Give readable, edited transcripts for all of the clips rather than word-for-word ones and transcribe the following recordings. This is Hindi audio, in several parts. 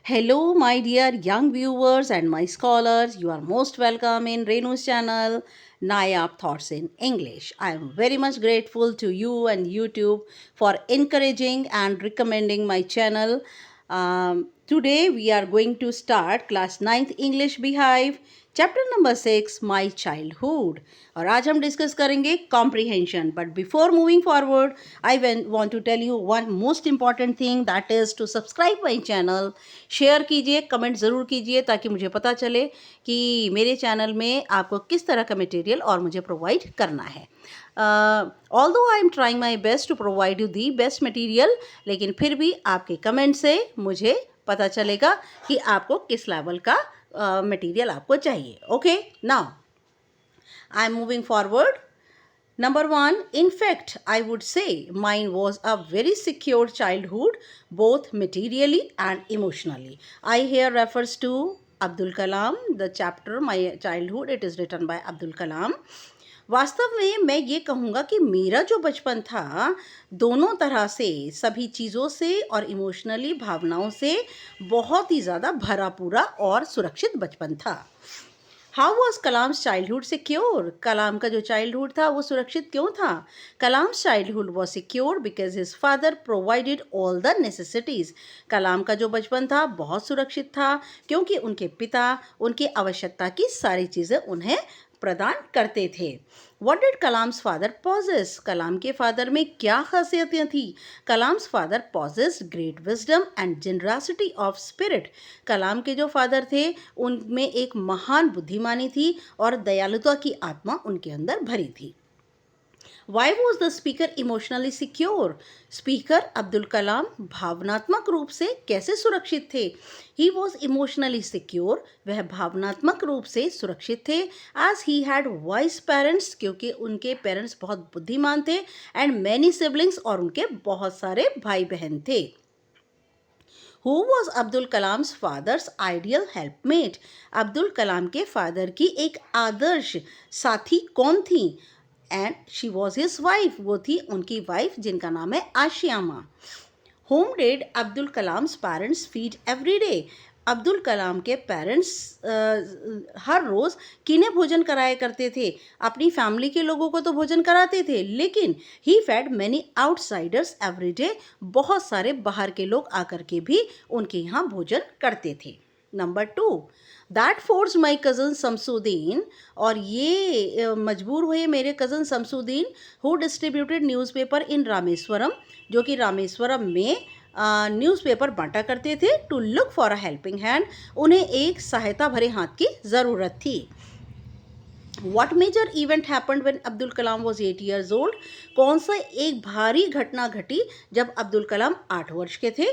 Hello, my dear young viewers and my scholars. You are most welcome in Renu's channel, Nayab Thoughts in English. I am very much grateful to you and YouTube for encouraging and recommending my channel. Today, we are going to start class 9th English Beehive, chapter number 6 my childhood. और आज हम डिस्कस करेंगे comprehension. But before moving forward I want to tell you one most important thing, that is to subscribe my channel. Share कीजिए, कमेंट ज़रूर कीजिए ताकि मुझे पता चले कि मेरे चैनल में आपको किस तरह का मटेरियल और मुझे प्रोवाइड करना है। Although I am trying my best to provide you the best material, लेकिन फिर भी आपके कमेंट से मुझे पता चलेगा कि आपको किस लेवल का मटेरियल आपको चाहिए। Okay, now I am moving forward. Number 1, in fact, I would say mine was a very secure childhood, both materially and emotionally. I here refers to Abdul Kalam, the chapter My Childhood. It is written by Abdul Kalam. वास्तव में मैं ये कहूँगा कि मेरा जो बचपन था दोनों तरह से, सभी चीज़ों से और इमोशनली भावनाओं से बहुत ही ज़्यादा भरा पूरा और सुरक्षित बचपन था। How was Kalam's childhood secure? Kalam का जो चाइल्डहुड था वो सुरक्षित क्यों था? Kalam's childhood was secure because his father provided all the necessities. Kalam का जो बचपन था बहुत सुरक्षित था क्योंकि उनके पिता उनकी आवश्यकता की सारी चीज़ें उन्हें प्रदान करते थे। What did Kalam's father possess? Kalam के फादर में क्या खासियतें थी? Kalam's father possess great wisdom and generosity of spirit. Kalam के जो फादर थे उनमें एक महान बुद्धिमानी थी और दयालुता की आत्मा उनके अंदर भरी थी। Why was the speaker emotionally secure? Speaker Abdul Kalam भावनात्मक रूप से कैसे सुरक्षित थे? He was emotionally secure. वह भावनात्मक रूप से सुरक्षित थे as he had wise parents, क्योंकि उनके पेरेंट्स बहुत बुद्धिमान थे, and many siblings, और उनके बहुत सारे भाई बहन थे। Who was Abdul Kalam's father's ideal helpmate? Abdul Kalam के फादर की एक आदर्श साथी कौन थी? And she was his wife, वो थी उनकी वाइफ जिनका नाम है Ashiamma. Whom did Abdul Kalam's parents feed every day? Abdul Kalam के पेरेंट्स हर रोज़ किन्हें भोजन कराया करते थे? अपनी फैमिली के लोगों को तो भोजन कराते थे, लेकिन he fed many outsiders every day. बहुत सारे बाहर के लोग आकर के भी उनके यहाँ भोजन करते थे। Number 2, that force my cousin Shamsuddin, और ये मजबूर हुए मेरे cousin Shamsuddin, who distributed newspaper in Rameswaram, जो कि रामेश्वरम में न्यूज़पेपर बांटा करते थे, to look for a helping hand, उन्हें एक सहायता भरे हाथ की ज़रूरत थी। What major event happened when Abdul Kalam was 8 years old? कौन सा एक भारी घटना घटी जब अब्दुल कलाम 8 वर्ष के थे?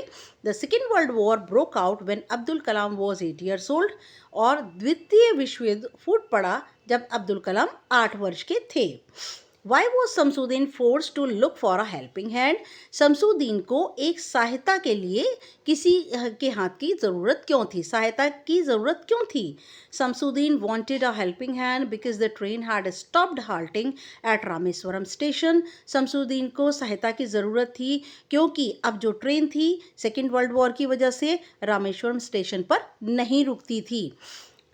The Second World War broke out when Abdul Kalam was 8 years old, और द्वितीय विश्व युद्ध फूट पड़ा जब अब्दुल कलाम 8 वर्ष के थे। Why was Shamsuddin forced to look for a helping hand? Shamsuddin को एक सहायता के लिए किसी के हाथ की ज़रूरत क्यों थी? सहायता की ज़रूरत क्यों थी? Shamsuddin wanted a helping hand because the train had stopped halting at Rameswaram station. Shamsuddin को सहायता की ज़रूरत थी क्योंकि अब जो ट्रेन थी सेकेंड वर्ल्ड वॉर की वजह से रामेश्वरम स्टेशन पर नहीं रुकती थी।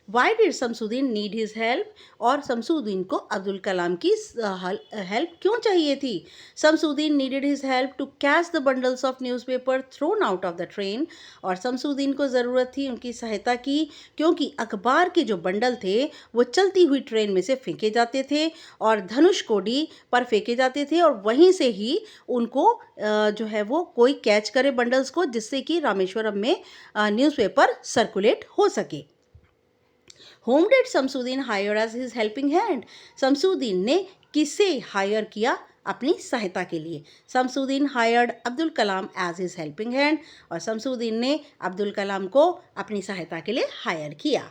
Why did Shamsuddin need his help? और शमसुद्दीन को अब्दुल कलाम की हेल्प क्यों चाहिए थी? Shamsuddin needed his help to catch the bundles of newspaper thrown out of the train, और शमसुद्दीन को ज़रूरत थी उनकी सहायता की क्योंकि अखबार के जो बंडल थे वो चलती हुई ट्रेन में से फेंके जाते थे और धनुष कोडी पर फेंके जाते थे, और वहीं से ही उनको जो है वो कोई कैच करे बंडल्स को, जिससे कि रामेश्वरम में न्यूज़पेपर सर्कुलेट हो सके। Whom did Shamsuddin hire as his helping hand? Shamsuddin ने किसे हायर किया अपनी सहायता के लिए? Shamsuddin hired Abdul Kalam as his helping hand, और शमसुद्दीन ने अब्दुल कलाम को अपनी सहायता के लिए हायर किया।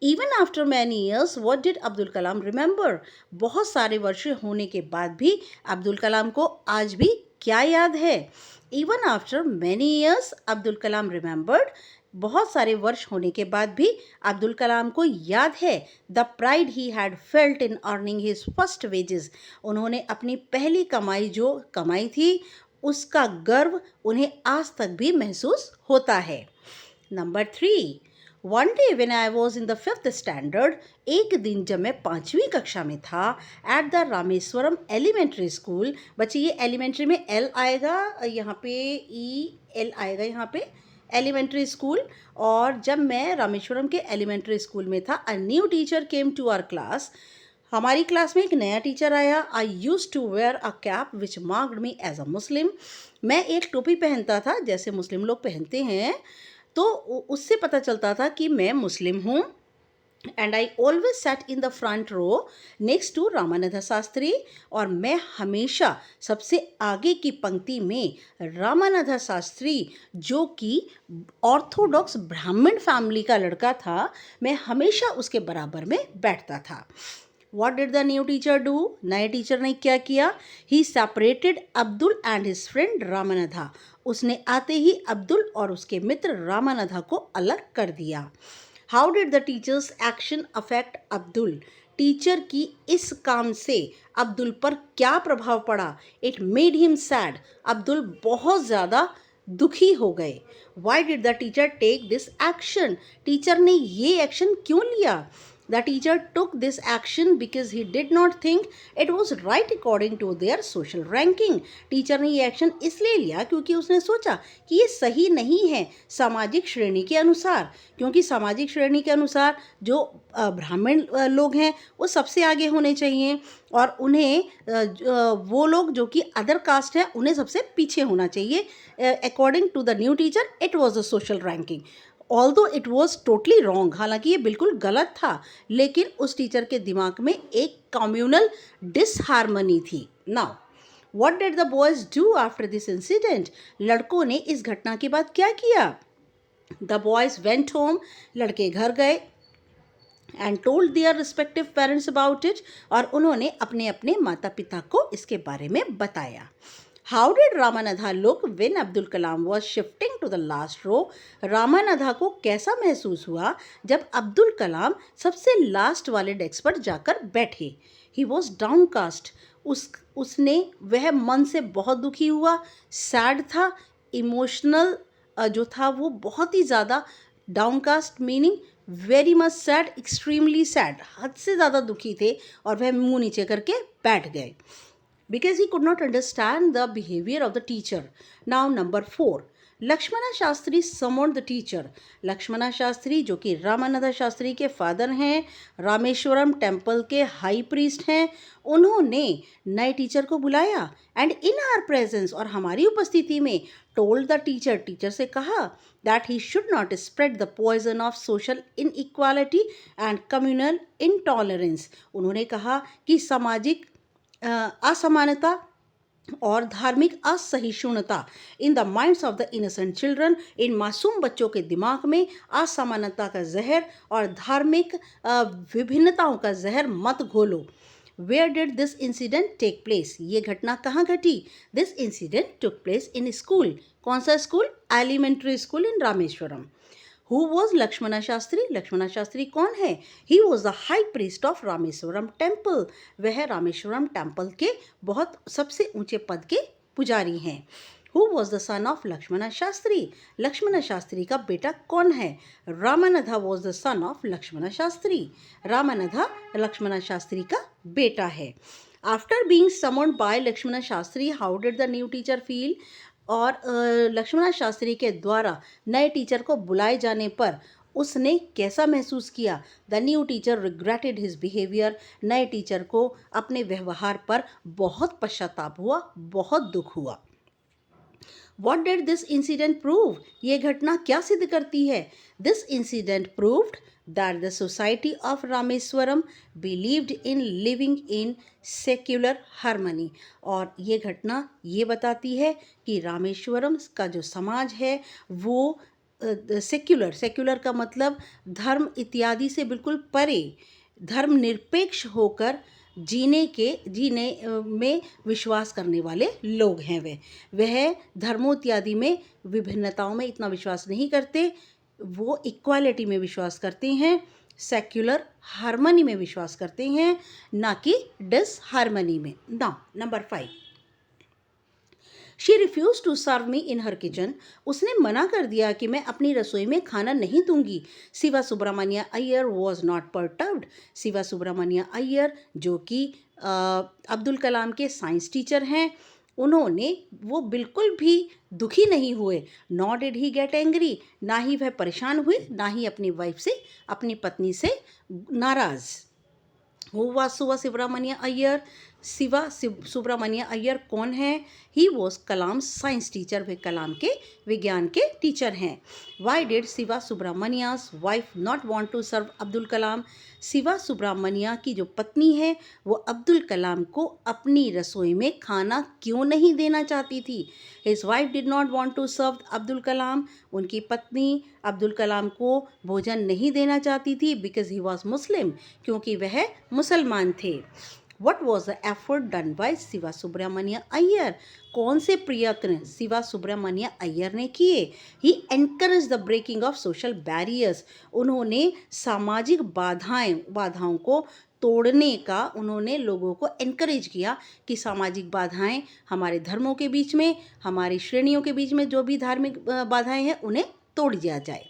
Even after many years what did Abdul Kalam remember? बहुत सारे वर्ष होने के बाद भी अब्दुल कलाम को आज भी क्या याद है? Even after many years Abdul Kalam remembered, बहुत सारे वर्ष होने के बाद भी अब्दुल कलाम को याद है the pride he had felt in earning his first wages. उन्होंने अपनी पहली कमाई जो कमाई थी उसका गर्व उन्हें आज तक भी महसूस होता है। Number 3, one day when I was in the 5th standard, एक दिन जब मैं 5वीं कक्षा में था, at the Rameswaram elementary school. बच्चे ये एलिमेंट्री में एल आएगा, यहाँ पे ई एल आएगा, यहाँ पे एलिमेंट्री स्कूल। और जब मैं रामेश्वरम के एलिमेंट्री स्कूल में था, a new teacher came to our class. हमारी क्लास में एक नया टीचर आया। I used to wear a cap which marked me as a Muslim. मैं एक टोपी पहनता था जैसे मुस्लिम लोग पहनते हैं, तो उससे पता चलता था कि मैं मुस्लिम हूँ। And I always sat in the front row next to Ramanand Shastri. और मैं हमेशा सबसे आगे की पंक्ति में रामानंद शास्त्री, जो कि ऑर्थोडॉक्स ब्राह्मण फैमिली का लड़का था, मैं हमेशा उसके बराबर में बैठता था। What did the new teacher do? नए टीचर ने क्या किया? He separated Abdul and his friend Ramananda. उसने आते ही अब्दुल और उसके मित्र रामानंदा को अलग कर दिया। How did the teacher's action affect Abdul? Teacher की इस काम से अब्दुल पर क्या प्रभाव पड़ा? It made him sad। Abdul बहुत ज़्यादा दुखी हो गए। Why did the teacher take this action? Teacher ने ये एक्शन क्यों लिया? The teacher took this action because he did not think it was right according to their social ranking। Teacher ने ये एक्शन इसलिए लिया क्योंकि उसने सोचा कि ये सही नहीं है सामाजिक श्रेणी के अनुसार, क्योंकि सामाजिक श्रेणी के अनुसार जो ब्राह्मण लोग हैं वो सबसे आगे होने चाहिए, और उन्हें वो लोग जो कि अदर कास्ट है उन्हें सबसे पीछे होना चाहिए। According to the new teacher it was a social ranking. Although it was totally wrong, हालांकि ये बिल्कुल गलत था, लेकिन उस टीचर के दिमाग में एक कम्युनल डिसहार्मनी थी। Now what did the boys do after this incident? लड़कों ने इस घटना के बाद क्या किया? The boys went home. लड़के घर गए and told their respective parents about it. और उन्होंने अपने अपने माता पिता को इसके बारे में बताया। How did Ramananda look when Abdul Kalam was shifting to the last row? Ramananda को कैसा महसूस हुआ जब अब्दुल कलाम सबसे लास्ट वाले डेस्क पर जाकर बैठे? He was downcast. उसने वह मन से बहुत दुखी हुआ, सैड था, इमोशनल जो था वो बहुत ही ज़्यादा, downcast meaning very much sad, extremely sad, हद से ज़्यादा दुखी थे और वह मुंह नीचे करके बैठ गए, because he could not understand the behavior of the teacher. Now number 4, Lakshmana Shastri summoned the teacher। Lakshmana Shastri जो कि रामानंदा शास्त्री के फादर हैं, रामेश्वरम टेम्पल के हाई प्रीस्ट हैं, उन्होंने नए टीचर को बुलाया एंड इन आवर प्रेजेंस, और हमारी उपस्थिति में, टोल्ड द टीचर, टीचर से कहा that he should not spread the poison of social inequality and communal intolerance। उन्होंने कहा कि सामाजिक असमानता और धार्मिक असहिष्णुता in the minds of the innocent children, इन मासूम बच्चों के दिमाग में असमानता का जहर और धार्मिक विभिन्नताओं का जहर मत घोलो। Where did this incident take place? ये घटना कहाँ घटी? This incident took place in school. कौन सा school? Elementary school in Rameswaram. Who was Lakshmana Shastri? Lakshmana Shastri कौन है? He was the high priest of Rameswaram temple. वह रामेश्वरम टेम्पल के बहुत सबसे ऊंचे पद के पुजारी हैं। Who was the son of Lakshmana Shastri? Lakshmana Shastri का बेटा कौन है? Ramananda was the son of Lakshmana Shastri. Ramananda Lakshmana Shastri का बेटा है। After being summoned by Lakshmana Shastri, how did the new teacher feel? और लक्ष्मणा शास्त्री के द्वारा नए टीचर को बुलाए जाने पर उसने कैसा महसूस किया? The new teacher regretted his behaviour. नए टीचर को अपने व्यवहार पर बहुत पश्चाताप हुआ, बहुत दुख हुआ। What did this incident prove? ये घटना क्या सिद्ध करती है? This incident proved that the society of Rameswaram believed in living in secular harmony। और ये घटना ये बताती है कि रामेश्वरम का जो समाज है वो सेक्युलर का मतलब धर्म इत्यादि से बिल्कुल परे, धर्म निरपेक्ष होकर जीने में विश्वास करने वाले लोग हैं। वह धर्मों इत्यादि में विभिन्नताओं में इतना विश्वास नहीं करते, वो इक्वालिटी में विश्वास करते हैं, सेक्युलर हार्मनी में विश्वास करते हैं, ना कि डिसहार्मनी में। Now number 5, she refuse to serve me in her kitchen, उसने मना कर दिया कि मैं अपनी रसोई में खाना नहीं दूंगी। Shiva Subramania Iyer was not perturbed, Shiva Subramania Iyer जो कि अब्दुल कलाम के साइंस टीचर हैं, उन्होंने वो बिल्कुल भी दुखी नहीं हुए। Not did he get angry, ना ही वह परेशान हुए, ना ही अपनी वाइफ से, अपनी पत्नी से नाराज़। Who was Shiva Subramania Iyer? शिवा सुब्रमण्य अय्यर कौन है? He was Kalam science teacher, वे कलाम के विज्ञान के टीचर हैं। Why did Shiva Subramania's wife not want to serve Abdul Kalam? Shiva Subramania की जो पत्नी है वो अब्दुल कलाम को अपनी रसोई में खाना क्यों नहीं देना चाहती थी? His wife did not want to serve Abdul Kalam, उनकी पत्नी अब्दुल कलाम को भोजन नहीं देना चाहती थी बिकॉज ही वॉज मुस्लिम, क्योंकि वह मुसलमान थे। What was the effort done by Shiva Subramania Iyer? कौन से प्रयत्न शिवा सुब्रमण्य अय्यर ने किए? He encouraged the breaking of social barriers, उन्होंने सामाजिक बाधाओं को तोड़ने का उन्होंने लोगों को एनकरेज किया कि सामाजिक बाधाएं हमारे धर्मों के बीच में, हमारी श्रेणियों के बीच में जो भी धार्मिक बाधाएं हैं उन्हें तोड़ दिया जाए।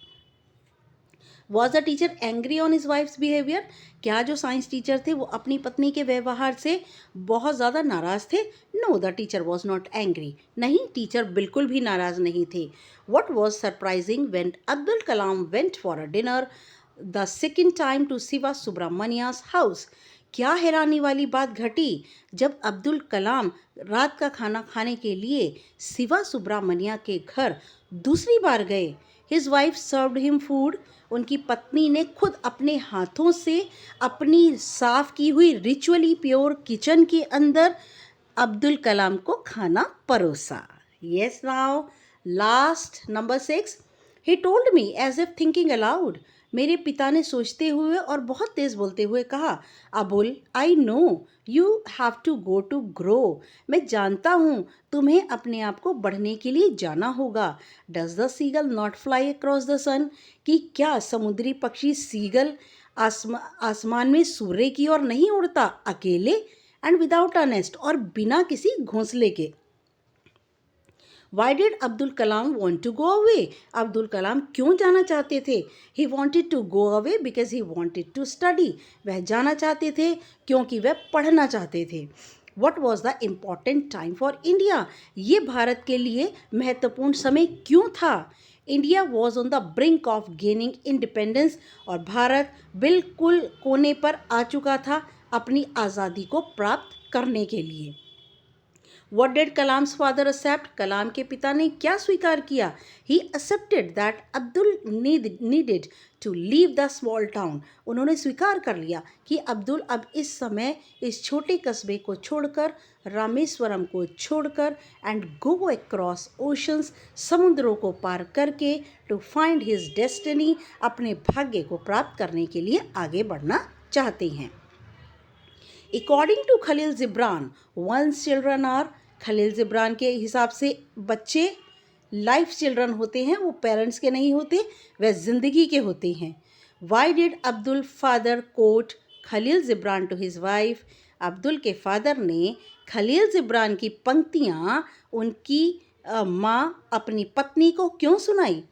Was the teacher angry on his wives behaviour? क्या जो साइंस टीचर थे वो अपनी पत्नी के व्यवहार से बहुत ज़्यादा नाराज़ थे? No, the teacher was not angry, नहीं, टीचर बिल्कुल भी नाराज़ नहीं थे। What was surprising when Abdul Kalam went for a dinner the second time to Shiva Subramania's house? क्या हैरानी वाली बात घटी जब अब्दुल कलाम रात का खाना खाने के लिए शिवा सुब्रमण्य के घर दूसरी बार गए। His wife served him food, उनकी पत्नी ने खुद अपने हाथों से अपनी साफ की हुई रिचुअली प्योर किचन के अंदर अब्दुल कलाम को खाना परोसा। Yes, now last number 6, he told me as if thinking aloud, मेरे पिता ने सोचते हुए और बहुत तेज़ बोलते हुए कहा, Abul I know you have to go to grow, मैं जानता हूँ तुम्हें अपने आप को बढ़ने के लिए जाना होगा। Does the seagull not fly across the sun, कि क्या समुद्री पक्षी सीगल आसमान में सूर्य की ओर नहीं उड़ता अकेले? एंड विदाउट अ नेस्ट, और बिना किसी घोंसले के। Why did Abdul Kalam want to go away? Abdul Kalam क्यों जाना चाहते थे? He wanted to go away because he wanted to study. वह जाना चाहते थे क्योंकि वह पढ़ना चाहते थे। What was the important time for India? ये भारत के लिए महत्वपूर्ण समय क्यों था? India was on the brink of gaining independence, और भारत बिल्कुल कोने पर आ चुका था अपनी आज़ादी को प्राप्त करने के लिए। What did Kalam's father accept? Kalam के पिता ने क्या स्वीकार किया? He accepted that Abdul needed to leave the small town. उन्होंने स्वीकार कर लिया कि अब्दुल अब इस समय इस छोटे कस्बे को छोड़कर, रामेश्वरम को छोड़कर, एंड गो अक्रॉस ओशंस, समुद्रों को पार करके, टू फाइंड हिज डेस्टिनी, अपने भाग्य को प्राप्त करने के लिए आगे बढ़ना चाहते हैं। According to Khalil Jibran, once children are, Khalil Jibran के हिसाब से बच्चे लाइफ चिल्ड्रन होते हैं, वो पेरेंट्स के नहीं होते, वह ज़िंदगी के होते हैं। Why did Abdul father quote Khalil Gibran to his wife? Abdul के फादर ने खलील जिब्रान की पंक्तियाँ उनकी माँ अपनी पत्नी को क्यों सुनाई?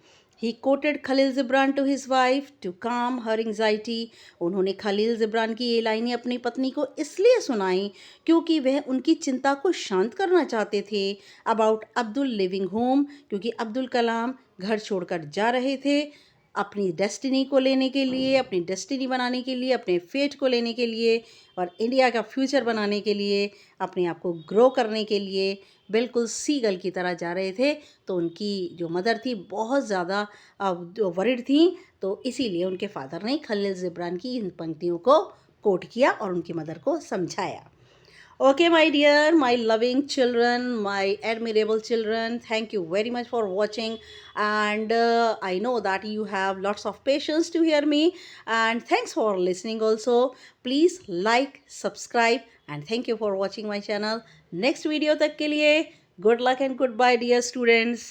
He quoted Khalil Gibran to his wife to calm her anxiety, उन्होंने खलील जिब्रान की ये लाइनें अपनी पत्नी को इसलिए सुनाई क्योंकि वह उनकी चिंता को शांत करना चाहते थे। अबाउट अब्दुल लिविंग होम, क्योंकि अब्दुल कलाम घर छोड़कर जा रहे थे अपनी डेस्टिनी को लेने के लिए, अपनी डेस्टिनी बनाने के लिए, अपने फेट को लेने के लिए, और इंडिया का फ्यूचर बनाने के लिए, अपने आप को ग्रो करने के लिए बिल्कुल सीगल की तरह जा रहे थे। तो उनकी जो मदर थी बहुत ज़्यादा वरिड थी, तो इसीलिए उनके फादर ने खलील जिब्रान की इन पंक्तियों को कोट किया और उनकी मदर को समझाया। Okay, my dear, my loving children, my admirable children, thank you very much for watching, and I know that you have lots of patience to hear me, and thanks for listening also. Please like, subscribe, and thank you for watching my channel. Next video तक के लिए good luck and goodbye, dear students.